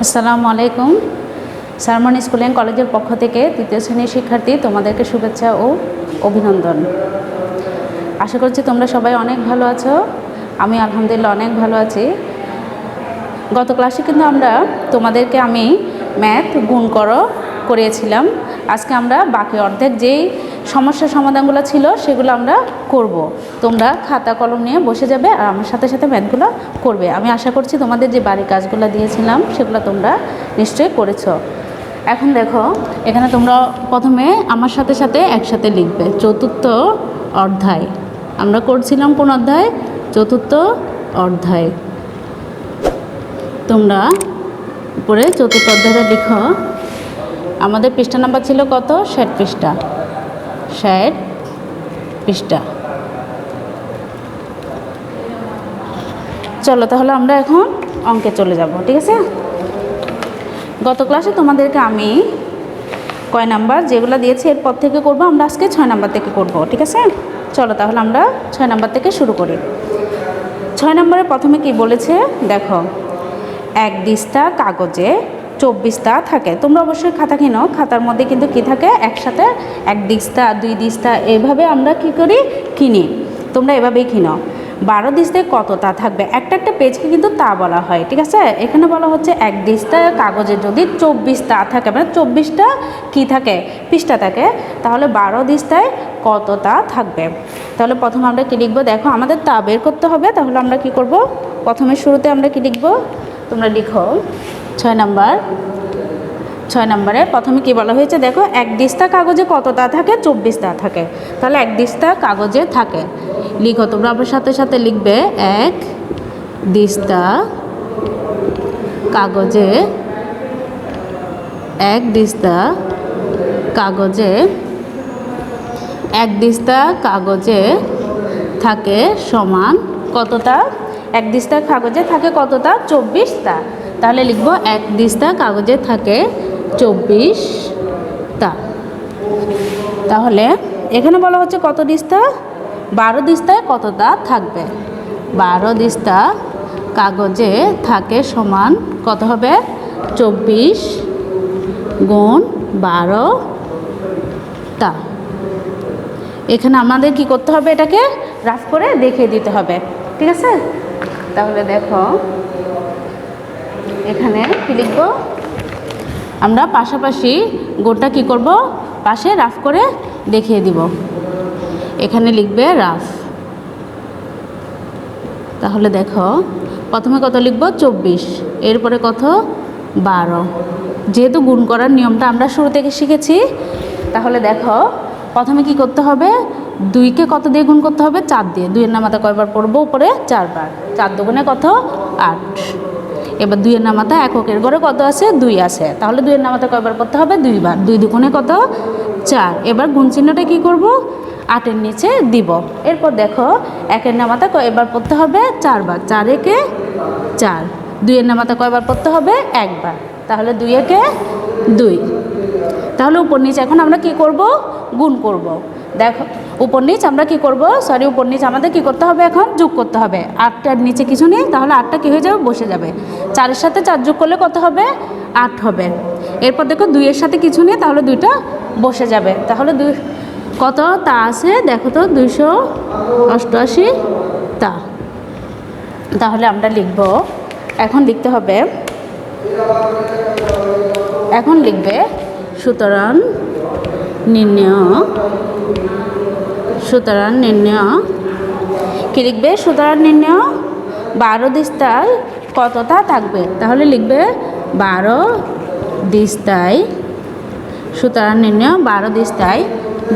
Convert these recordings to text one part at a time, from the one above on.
আসসালামু আলাইকুম। সারমন school and কলেজের পক্ষ থেকে তৃতীয় শ্রেণীর শিক্ষার্থী তোমাদেরকে শুভেচ্ছা ও অভিনন্দন। আশা করছি তোমরা সবাই অনেক ভালো আছো। আমি আলহামদুলিল্লাহ অনেক ভালো আছি। গত ক্লাসে কিন্তু তোমাদেরকে আমি ম্যাথ গুণ করো করিয়েছিলাম। আজকে আমরা বাকি অর্ধেক যেই সমস্যার সমাধানগুলো ছিল সেগুলো আমরা করব। তোমরা খাতা কলম নিয়ে বসে যাবে আর আমার সাথে সাথে ম্যাথগুলো করবে। আমি আশা করছি তোমাদের যে বাড়ির কাজগুলো দিয়েছিলাম সেগুলো তোমরা নিশ্চয়ই করেছো। এখন দেখো, এখানে তোমরা প্রথমে আমার সাথে সাথে একসাথে লিখবে চতুর্থ অধ্যায়। আমরা করছিলাম কোন অধ্যায়? চতুর্থ অধ্যায়। তোমরা উপরে চতুর্থ অধ্যায়টা লিখো। আমাদের পৃষ্ঠা নাম্বার ছিল কত? 60 পৃষ্ঠা। 60 পৃষ্ঠা। চলো তাহলে আমরা এখন অঙ্কে চলে যাব, ঠিক আছে? গত ক্লাসে তোমাদেরকে আমি কয় নাম্বার যেগুলো দিয়েছি এরপর থেকে করব, আমরা আজকে 6 নাম্বার থেকে করব, ঠিক আছে? চলো তাহলে আমরা 6 নাম্বার থেকে শুরু করি। 6 নম্বরে প্রথমে কি বলেছে দেখো, এক দিস্তা কাগজে 24টা থাকে। তোমরা অবশ্যই খাতা কিনো, খাতার মধ্যে কিন্তু কি থাকে একসাথে এক দিস্তা 2 দিস্তা এভাবে আমরা কি করি কিনি। তোমরা এভাবেই কিনো। 12 দিস্তায় কতটা থাকবে? একটা একটা পেজকে কিন্তু তা বলা হয়, ঠিক আছে? এখানে বলা হচ্ছে এক দিস্তা কাগজে যদি 24টা থাকে, মানে 24টা কি থাকে পৃষ্ঠা থাকে, তাহলে 12 দিস্তায় কতটা থাকবে। তাহলে প্রথমে আমরা কি লিখবো? দেখো আমাদের তা বের করতে হবে। তাহলে আমরা কি করব? প্রথমে শুরুতে আমরা কি লিখবো? তোমরা লিখো 6 নাম্বার। 6 নম্বরে প্রথমে কি বলা হয়েছে দেখো, এক দিস্তা কাগজে কতটা থাকে? 24টা থাকে। তাহলে এক দিস্তা কাগজে থাকে। লিখো তোমরা আবার সাথে সাথে লিখবে এক দিস্তা কাগজে, এক দিস্তা কাগজে, এক দিস্তা কাগজে থাকে সমান কতটা? এক দিস্তা কাগজে থাকে কতটা? 24টা। তাহলে লিখবো এক দিস্তা কাগজে থাকে 24টা। তাহলে এখানে বলা হচ্ছে কত দিস্তা? 12 দিস্তায় কতটা থাকবে? 12 দিস্তা কাগজে থাকে সমান কত হবে? 24 গুণ 12টা। এখানে আমাদের কি করতে হবে? এটাকে রাফ করে দেখিয়ে দিতে হবে, ঠিক আছে? তাহলে দেখো এখানে কি লিখব? আমরা পাশাপাশি গোটা কি করব? পাশে রাফ করে দেখিয়ে দিব। এখানে লিখবে রাফ। তাহলে দেখো প্রথমে কত লিখব? 24, এরপরে কত? 12। যেহেতু গুণ করার নিয়মটা আমরা শুরু থেকে শিখেছি, তাহলে দেখো প্রথমে কি করতে হবে? 2কে কত দিয়ে গুণ করতে হবে? 4 দিয়ে। 2 এর নামাতা কয়বার পড়বো? উপরে 4 বার। 4 দুগুণে কত? 8। এবার 2 এর নামাতা এককের ঘরে কত আছে? 2 আছে। তাহলে 2 এর নামাতা কয়বার করতে হবে? 2 বার। 2 দুগুণে কত? 4। এবার গুণ চিহ্নটা কী করব? 8-এর নিচে দিব। এরপর দেখো 1-এর নামাতা কয়বার পড়তে হবে? 4 বার। 4 একে 4। 2 এর নামাতা কয়বার পড়তে হবে? 1 বার। তাহলে 2 একে 2। তাহলে উপর নিচে এখন আমরা কি করব? গুণ করব। দেখো উপর নিচ আমরা কি করব? উপর নিচ আমাদের কি করতে হবে? এখন যোগ করতে হবে। 8টার নিচে কিছু নেই, তাহলে 8টা কি হয়ে যাবে? বসে যাবে। 4-এর সাথে 4 যোগ করলে কত হবে? 8 হবে। এরপর দেখো 2-এর সাথে কিছু নেই, তাহলে 2টা বসে যাবে। তাহলে 2 কত তা আছে দেখো তো? 288 তা। তাহলে আমরা লিখব, এখন লিখতে হবে, এখন লিখবে সুতরাং নির্ণয়, সুতরাং নির্ণয় কি লিখবে? সুতরাং নির্ণয় 12 দিস্তায় কতটা থাকবে? তাহলে লিখবে 12 দিস্তায়, সুতরাং নির্ণয় 12 দিস্তায়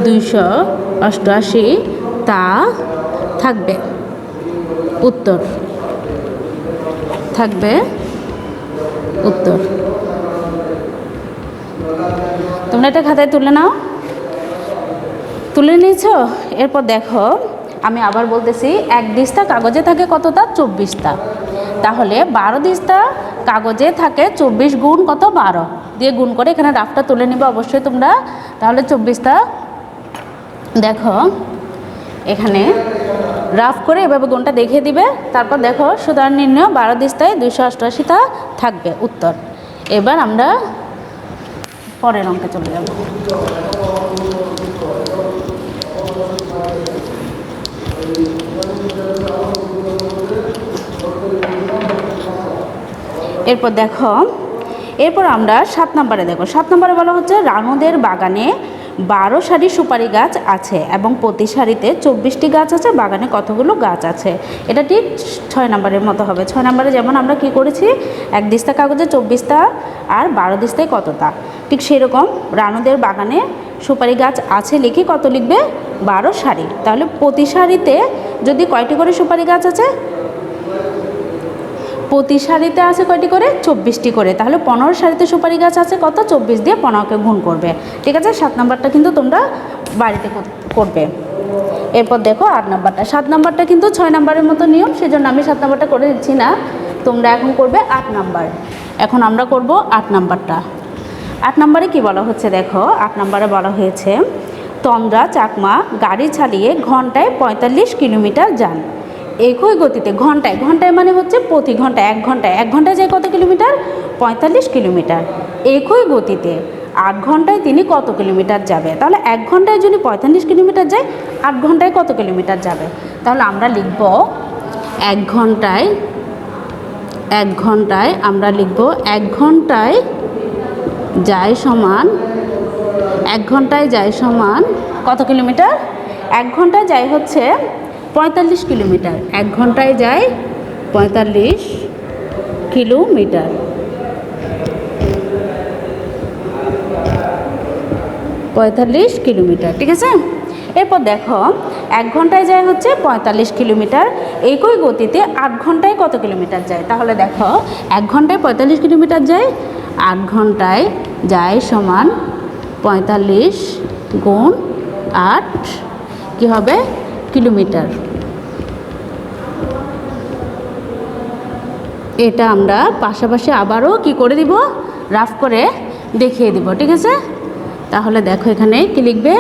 288 তা থাকবে। উত্তর থাকবে, উত্তর। তোমরা এটা খাতায় তুলে নাও। তুলে নিয়েছ? এরপর দেখো আমি আবার বলতেছি, এক দিস্তা কাগজে থাকে কতটা? 24টা। তাহলে 12 দিস্তা কাগজে থাকে 24 গুণ কত? 12 দিয়ে গুণ করে এখানে রাফটা তুলে নিবে অবশ্যই তোমরা। তাহলে 24টা দেখো এখানে রাফ করে এভাবে গুণটা দেখিয়ে দিবে। তারপর দেখো সুতরাং নির্ণয় 12 দিস্তায় 288টা থাকবে। উত্তর। এবার আমরা পরের অঙ্কে চলে যাব। এরপর দেখো, এরপর আমরা 7 নম্বরে দেখো। 7 নম্বরে বলা হচ্ছে রানুদের বাগানে 12 সারি সুপারি গাছ আছে এবং প্রতি সারিতে 24টি গাছ আছে, বাগানে কতগুলো গাছ আছে। এটা ঠিক 6 নম্বরের মতো হবে। 6 নম্বরে যেমন আমরা কি করেছি, 1 দিস্তা কাগজে 24টা আর 12 দিস্তায় কতটা, ঠিক সেরকম রানুদের বাগানে সুপারি গাছ আছে লিখে কত লিখবে, 12 সারি। তাহলে প্রতি সারিতে যদি কয়টি করে সুপারি গাছ আছে, প্রতি সারিতে আছে কয়টি করে, 24টি করে। তাহলে 15 সারিতে সুপারি গাছ আছে কত, 24 দিয়ে 15কে গুণ করবে। ঠিক আছে, 7 নম্বরটা কিন্তু তোমরা বাড়িতে করবে। এরপর দেখো 8 নম্বরটা। 7 নম্বরটা কিন্তু 6 নম্বরের মতো নিয়ম, সেজন্য আমি 7 নম্বরটা করে দিচ্ছি না, তোমরা এখন করবে 8 নম্বর। এখন আমরা করব 8 নম্বরটা। 8 নম্বরে কি বলা হচ্ছে দেখো, 8 নম্বরে বলা হয়েছে তন্দ্রা চাকমা গাড়ি চালিয়ে ঘন্টায় 45 কিলোমিটার যান। একই গতিতে ঘন্টায়, ঘন্টায় মানে হচ্ছে প্রতি ঘন্টায়, 1 ঘন্টায়, 1 ঘন্টায় যায় কত কিলোমিটার, 45 কিলোমিটার। একই গতিতে 8 ঘন্টায় তিনি কত কিলোমিটার যাবে। তাহলে 1 ঘন্টায় যদি 45 কিলোমিটার যায়, 8 ঘন্টায় কত কিলোমিটার যাবে। তাহলে আমরা লিখব 1 ঘন্টায়, 1 ঘন্টায় আমরা লিখব 1 ঘন্টায় যায় সমান, 1 ঘন্টায় যায় সমান কত কিলোমিটার, 1 ঘন্টায় যায় হচ্ছে 45 কিলোমিটার। 1 ঘন্টায় যায় 45 কিলোমিটার। 45 কিলোমিটার, ঠিক আছে। এরপর দেখো 1 ঘন্টায় যায় হচ্ছে 45 কিলোমিটার, একই গতিতে 8 ঘন্টায় কত কিলোমিটার যায়। তাহলে দেখো 1 ঘন্টায় 45 কিলোমিটার যায়, 8 ঘন্টায় যায় সমান 45 গুণ 8 কি হবে, কিলোমিটার। এটা আমরা পাশাপাশি আবারও কি করে দিব, রাফ করে দেখিয়ে দিব। ঠিক আছে, তাহলে দেখো এখানে কি লিখবে,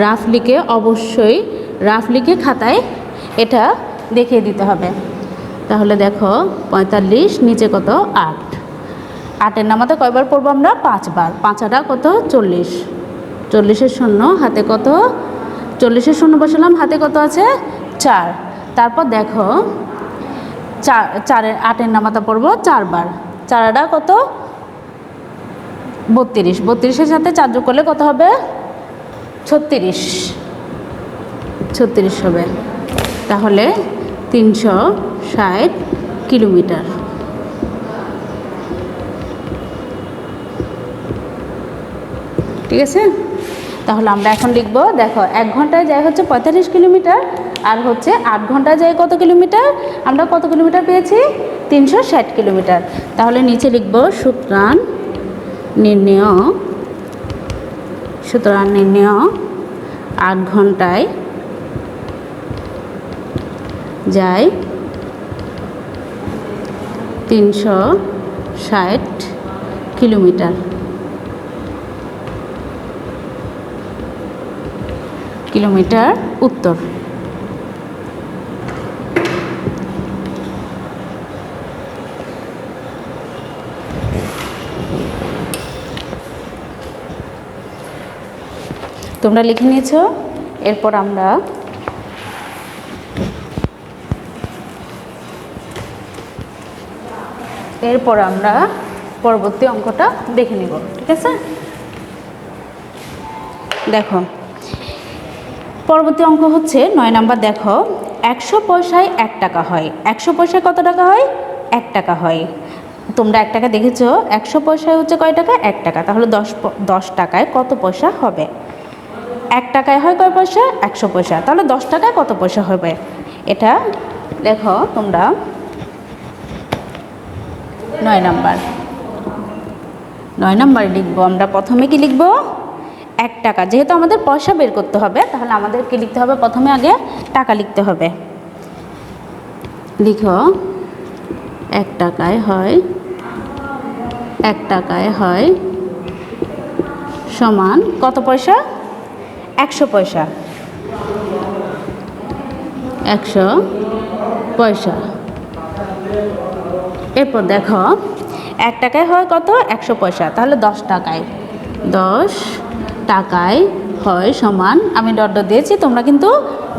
রাফ লিখে, অবশ্যই রাফ লিখে খাতায় এটা দেখিয়ে দিতে হবে। তাহলে দেখো 45 নিচে কত, 8, 8-এর নামাতে কয়বার পড়বো আমরা, 5 বার। 5 আটা কত, 40, 40-এর শূন্য হাতে কত, 40-এর শূন্য বসালাম, হাতে কত আছে, 4। তারপর দেখো 4-এর 8-এর নামাতে পড়বো 4 বার। 4 আটা কত, 32, 32-এর সাথে 4 যোগ করলে কত হবে, 36, 36 হবে। তাহলে 360 কিলোমিটার। ঠিক আছে, তাহলে আমরা এখন লিখবো, দেখো 1 ঘন্টায় যায় হচ্ছে 45 কিলোমিটার, আর হচ্ছে 8 ঘন্টায় যায় কত কিলোমিটার, আমরা কত কিলোমিটার পেয়েছি, 360 কিলোমিটার। তাহলে নিচে লিখবো সুতরাং নির্ণেয় 8 ঘন্টায় যায় 360 কিলোমিটার। উত্তর। তোমরা লিখে নিয়েছো। এরপর আমরা পরবর্তী অঙ্কটা দেখে নিব। ঠিক আছে, দেখো পরবর্তী অঙ্ক হচ্ছে 9 নাম্বার। দেখো 100 পয়সায় 1 টাকা হয়। 100 পয়সায় কত টাকা হয়, 1 টাকা হয়। তোমরা 1 টাকা দেখেছো, 100 পয়সায় হচ্ছে কয় টাকা, 1 টাকা। তাহলে 10 টাকায় কত পয়সা হবে। 1 টাকায় হয় কয় পয়সা, 100 পয়সা। তাহলে 10 টাকায় কত পয়সা হবে, এটা দেখো তোমরা 9 নাম্বারে লিখবো। আমরা প্রথমে কি লিখবো, 1 টাকা। যেহেতু আমাদের পয়সা বের করতে হবে, তাহলে আমাদের কি লিখতে হবে, প্রথমে আগে টাকা লিখতে হবে। লিখো 1 টাকায় হয়, 1 টাকায় হয় সমান কত পয়সা, 100 পয়সা। 100 পয়সা। এরপর দেখো 1 টাকায় হয় কত 100 পয়সা, তাহলে 10 টাকায়, 10 টাকায় হয় সমান, আমি ডট ডট দিয়েছি, তোমরা কিন্তু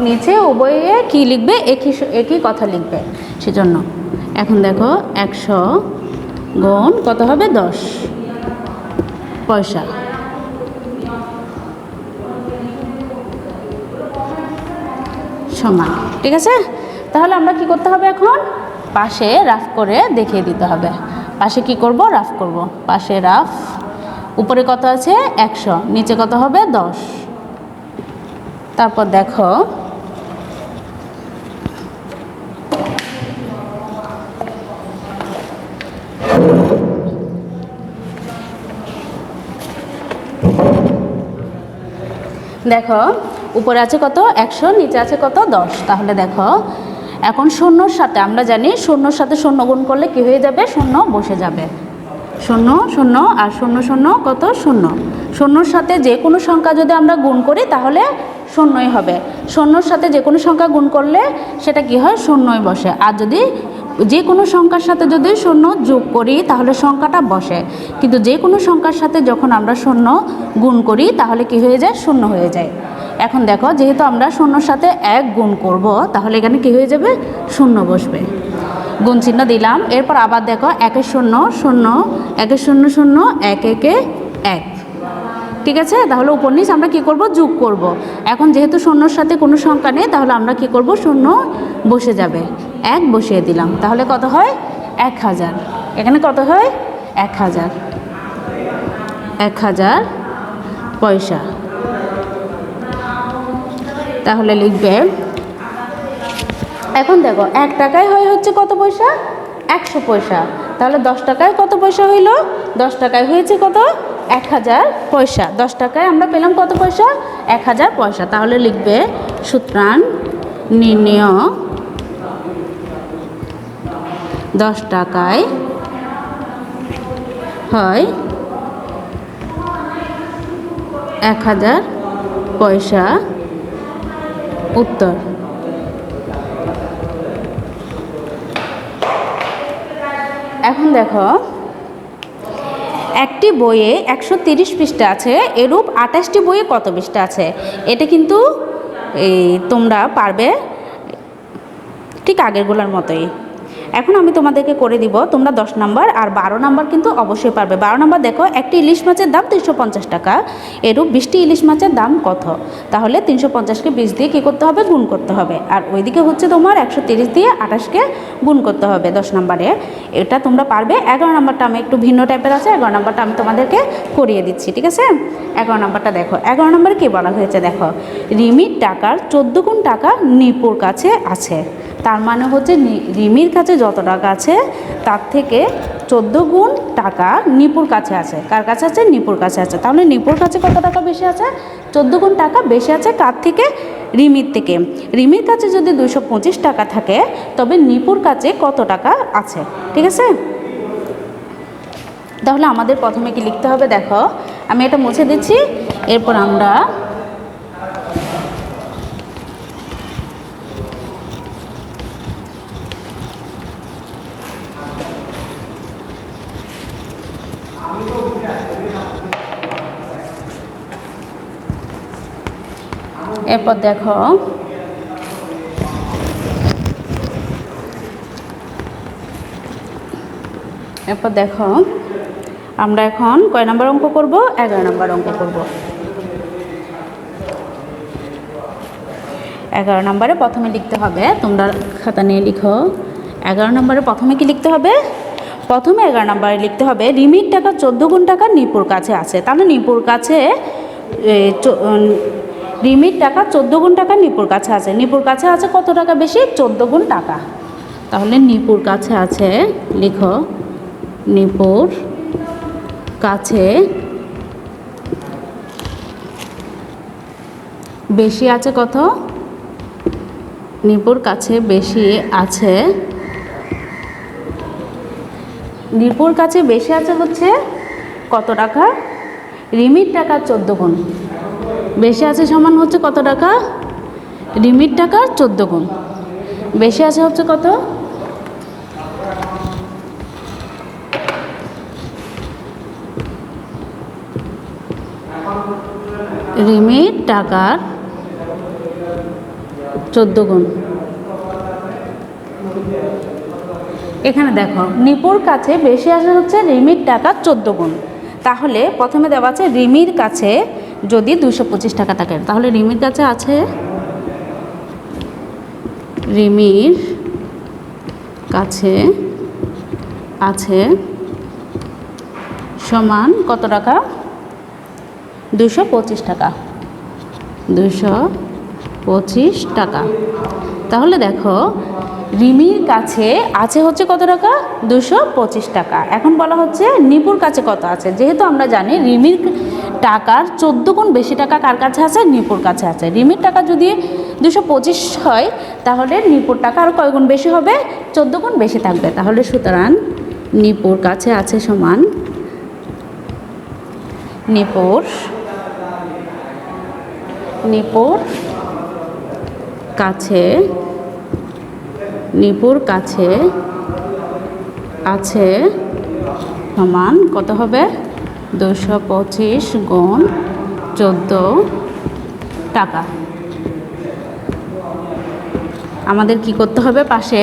নিচে উভয়ে কি লিখবে, একই কথা লিখবে সেজন্য। এখন দেখো 100 গুণ কত হবে 10 পয়সা, সমান। ঠিক আছে, তাহলে আমরা কি করতে হবে, এখন পাশে রাফ করে দেখিয়ে দিতে হবে। পাশে কি করব, রাফ করব। পাশে রাফ, উপরে কত আছে 100, নিচে কত হবে 10। তারপর দেখো দেখো উপরে আছে কত 100, নিচে আছে কত 10। তাহলে দেখো এখন শূন্যর সাথে, আমরা জানি শূন্যর সাথে শূন্য গুণ করলে কি হয়ে যাবে, শূন্য বসে যাবে। শূন্য শূন্য আর শূন্য শূন্য কত শূন্য, শূন্যর সাথে যে কোনো সংখ্যা যদি আমরা গুণ করি তাহলে শূন্যই হবে। শূন্যর সাথে যে কোনো সংখ্যা গুণ করলে সেটা কি হয়, শূন্যই বসে। আর যদি যে কোনো সংখ্যার সাথে যদি শূন্য যোগ করি তাহলে সংখ্যাটা বসে, কিন্তু যে কোনো সংখ্যার সাথে যখন আমরা শূন্য গুণ করি তাহলে কি হয়ে যায়, শূন্য হয়ে যায়। এখন দেখো যেহেতু আমরা শূন্যর সাথে 1 গুণ করব, তাহলে এখানে কি হয়ে যাবে, শূন্য বসবে। গুণ চিহ্ন দিলাম, এরপর আবার দেখো 1 শূন্য শূন্য, 1 শূন্য শূন্য, 1 1 1। ঠিক আছে, তাহলে উপর নিচ আমরা কি করব, যোগ করব। এখন যেহেতু শূন্যর সাথে কোনো সংখ্যা নেই তাহলে আমরা কি করব, শূন্য বসে যাবে, 1 বসিয়ে দিলাম, তাহলে কত হয় 1000। এখানে কত হয় 1000, 1000 পয়সা। তাহলে লিখবে, এখন দেখো 1 টাকায় হয় হচ্ছে কত পয়সা, 100 পয়সা। তাহলে 10 টাকায় কত পয়সা হইল, 10 টাকায় হয়েছে কত 1000 পয়সা। 10 টাকায় আমরা পেলাম কত পয়সা, 1000 পয়সা। তাহলে লিখবে সুতরাং নির্ণেয় 10 টাকায় হয় 1000 পয়সা, উত্তর। এখন দেখো একটি বইয়ে 130 পৃষ্ঠা আছে, এরূপ 28টি বইয়ে কত পৃষ্ঠা আছে। এটা কিন্তু তোমরা পারবে ঠিক আগেরগুলোর মতোই। এখন আমি তোমাদেরকে করে দিব, তোমরা 10 নাম্বার আর 12 নাম্বার কিন্তু অবশ্যই পারবে। 12 নাম্বার দেখো, একটি ইলিশ মাছের দাম 350 টাকা, এরূপ 20টি ইলিশ মাছের দাম কত। তাহলে 350কে 20 দিয়ে কী করতে হবে, গুণ করতে হবে। আর ওইদিকে হচ্ছে তোমার 130 দিয়ে 28কে গুণ করতে হবে 10 নাম্বারে। এটা তোমরা পারবে। 11 নাম্বারটা আমি একটু ভিন্ন টাইপের আছে, 11 নাম্বারটা আমি তোমাদেরকে করিয়ে দিচ্ছি। ঠিক আছে, 11 নাম্বারটা দেখো, 11 নাম্বারে কী বলা হয়েছে দেখো, রিমির টাকার 14 গুণ টাকা নিপুর কাছে আছে। তার মানে হচ্ছে রিমির কাছে যত টাকা আছে তার থেকে 14 গুণ টাকা নিপুর কাছে আছে। কার কাছে আছে, নিপুর কাছে আছে। তাহলে নিপুর কাছে কত টাকা বেশি আছে, 14 গুণ টাকা বেশি আছে। কার থেকে, রিমির থেকে। রিমির কাছে যদি 225 টাকা থাকে তবে নিপুর কাছে কত টাকা আছে। ঠিক আছে, তাহলে আমাদের প্রথমে কি লিখতে হবে দেখো, আমি এটা মুছে দিচ্ছি, এরপর আমরা এরপর দেখো আমরা এখন কয় নাম্বার অঙ্ক করব, 11 নাম্বার অঙ্ক করব। 11 নাম্বারে প্রথমে লিখতে হবে, তোমরা খাতা নিয়ে লিখো। 11 নাম্বারে প্রথমে কি লিখতে হবে, প্রথমে 11 নাম্বারে লিখতে হবে রিমির টাকা 14 গুণ টাকা নিপুর কাছে আছে। তাহলে নিপুর কাছে রিমির টাকা 14 গুণ টাকা নিপুর কাছে আছে। নিপুর কাছে আছে কত টাকা বেশি, 14 গুণ টাকা। তাহলে নিপুর কাছে আছে, লিখো নিপুর কাছে বেশি আছে কত, নিপুর কাছে বেশি আছে, নিপুর কাছে বেশি আছে হচ্ছে কত টাকা, রিমির টাকা 14 গুণ বেশি আছে সমান হচ্ছে কত টাকা, রিমির টাকার 14 গুণ বেশি আছে হচ্ছে কত, রিমির টাকার 14 গুণ। এখানে দেখো নিপুর কাছে বেশি আসে হচ্ছে রিমির টাকা 14 গুণ। তাহলে প্রথমে দেওয়া আছে রিমির কাছে যদি 225 টাকা থাকে, তাহলে রিমির কাছে আছে, রিমির কাছে আছে সমান কত টাকা? 225 টাকা। 225 টাকা। তাহলে দেখো রিমির কাছে আছে হচ্ছে কত টাকা? 225 টাকা। এখন বলা হচ্ছে নিপুর কাছে কত আছে। যেহেতু আমরা জানি রিমির টাকার 14 গুণ বেশি টাকা কার কাছে আছে? নিপুর কাছে আছে। রিমির টাকা যদি 225 হয় তাহলে নিপুর টাকা আর কয় গুণ বেশি হবে? 14 গুণ বেশি থাকবে। তাহলে সুতরাং নিপুর কাছে আছে সমান নিপুর কাছে আছে সমান কত হবে? 225 গুণ 14 টাকা। আমাদের কি করতে হবে? পাশে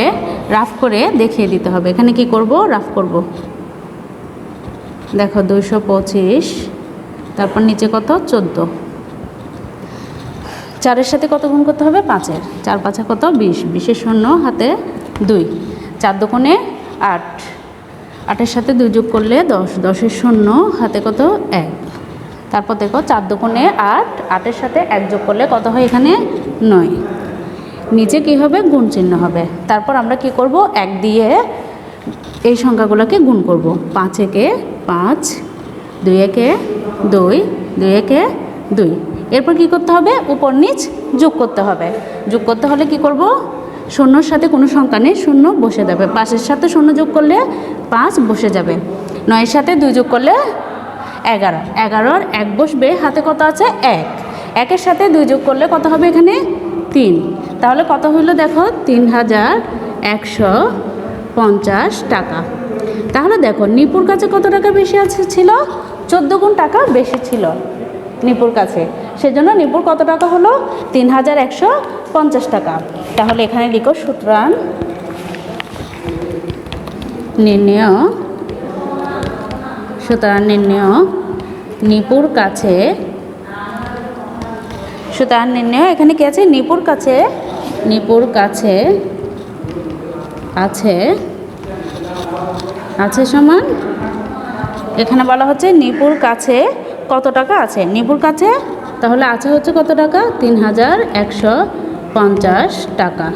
রাফ করে দেখিয়ে দিতে হবে। এখানে কি করব? রাফ করব। দেখো 225, তারপর নিচে কত? 14। 4-এর সাথে কত গুণ করতে হবে? 5-এর। 4 5 কত? 20। 20-এর শূন্য হাতে 2। 4 দুগুণে 8। 8-এর সাথে 2 যোগ করলে 10। 10-এর শূন্য হাতে কত? 1। তারপর দেখো 4 দুগুণে 8। 8-এর সাথে 1 যোগ করলে কত হয়? এখানে 9। নিচে কি হবে? গুণ চিহ্ন হবে। তারপর আমরা কি করব? 1 দিয়ে এই সংখ্যাগুলোকে গুণ করব। 5 একে 5, 2 একে 2, 2 একে 2। এরপর কি করতে হবে? উপর নিচ যোগ করতে হবে। যোগ করতে হলে কি করব? শূন্যর সাথে কোনো সংখ্যা নেই, শূন্য বসে যাবে। 5-এর সাথে শূন্য যোগ করলে 5 বসে যাবে। 9-এর সাথে 2 যোগ করলে 11। 11-র 1 বসবে, হাতে কত আছে? 1। 1-এর সাথে 2 যোগ করলে কত হবে? এখানে 3। তাহলে কত হইল? দেখো 3150 টাকা। তাহলে দেখো নিপুর কাছে কত টাকা বেশি ছিল? 14 গুণ টাকা বেশি ছিল নিপুর কাছে। সেজন্য নিপুর কত টাকা হলো? 3150 টাকা। তাহলে এখানে লিখো সুতরাং নির্ণয় নিপুর কাছে, সুতরাং নির্ণয় এখানে কি আছে? নিপুর কাছে আছে সমান, এখানে বলা হচ্ছে নিপুর কাছে কত টাকা আছে? নিপুর কাছে তাহলে আছে হচ্ছে কত টাকা? 3150 টাকা।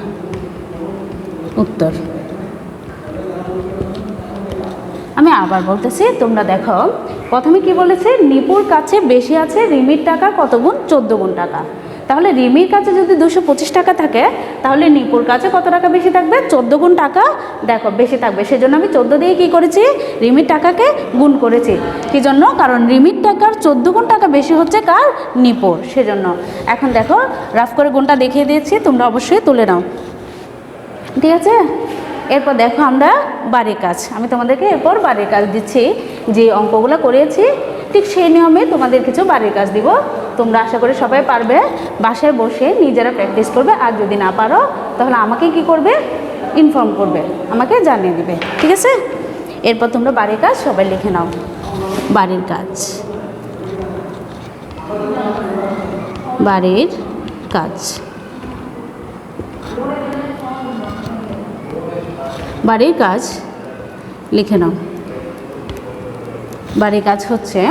উত্তর। আমি আবার বলতেছি, তোমরা দেখো প্রথমে কি বলেছে? নিপুর কাছে বেশি আছে রিমির টাকা কত গুণ? 14 গুণ টাকা। তাহলে রিমির কাছে যদি 225 টাকা থাকে তাহলে নিপুর কাছে কত টাকা বেশি থাকবে? 14 গুণ টাকা দেখো বেশি থাকবে। সেজন্য আমি 14 দিয়ে কি করেছি? রিমির টাকাকে গুণ করেছি। কী জন্য? কারণ রিমির টাকার 14 গুণ টাকা বেশি হচ্ছে কার? নিপুর। সেজন্য এখন দেখো রাফ করে গুণটা দেখিয়ে দিয়েছি, তোমরা অবশ্যই তুলে নাও। ঠিক আছে? এরপর দেখো আমরা বাড়ির কাজ, আমি তোমাদেরকে এরপর বাড়ির কাজ দিচ্ছি। যে অঙ্কগুলো করিয়েছি ঠিক সেই নিয়মে তোমাদের কিছু বাড়ির কাজ দিব। তোমরা আশা করি সবাই পারবে। বাসায় বসে নিজেরা প্র্যাকটিস করবে। আর যদি না পারো তাহলে আমাকে কি করবে? ইনফর্ম করবে, আমাকে জানিয়ে দিবে। ঠিক আছে? এরপর তোমরা বাড়ির কাজ সবাই লিখে নাও। বাড়ির কাজ, বাড়ির কাজ, বাড়ির কাজ লিখে নাও। বাড়ির কাজ হচ্ছে,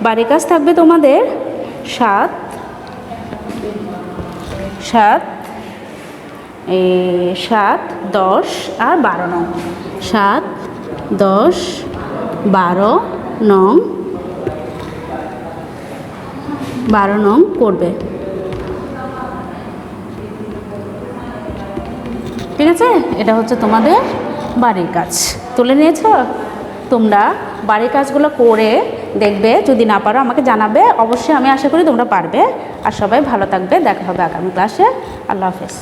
বাড়ির কাজ থাকবে তোমাদের 7, 10 আর 12 নং। 7, 10, 12 নং, 12 নং করবে। ঠিক আছে? এটা হচ্ছে তোমাদের বাড়ির কাজ। তুলে নিয়েছো? তোমরা বাড়ির কাজগুলো করে দেখবে, যদি না পারো আমাকে জানাবে। অবশ্যই আমি আশা করি তোমরা পারবে। আর সবাই ভালো থাকবে। দেখা হবে আগামী ক্লাসে। আল্লাহ হাফেজ।